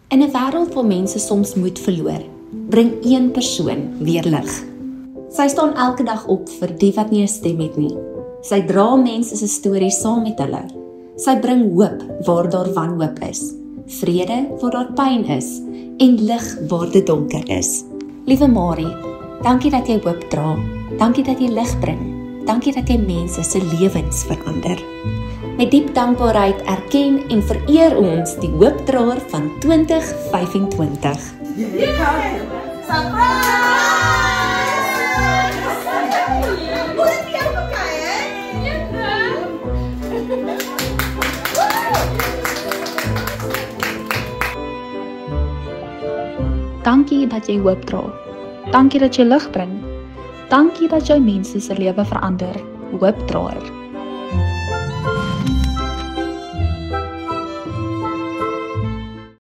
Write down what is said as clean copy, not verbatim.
In 'n wêreld waar mense soms moed verloor, bring een persoon weer lig. Sy staan elke dag op vir die wat nie 'n stem het nie. Sy dra mense se stories saam met hulle. Sy bring hoop waar daar wanhoop is, vrede waar daar pyn is en lig waar dit donker is. Liewe Marie, dankie dat jy hoop dra. Dankie dat jy lig bring. Dankie dat jy mense se lewens verander. Met diep dankbaarheid erken en vereer ons die hoopdraer van 2025. Dankie dat jy hoop dra. Dankie dat jy lig bring. Dankie dat jy mense se lewe verander. Hoopdraer.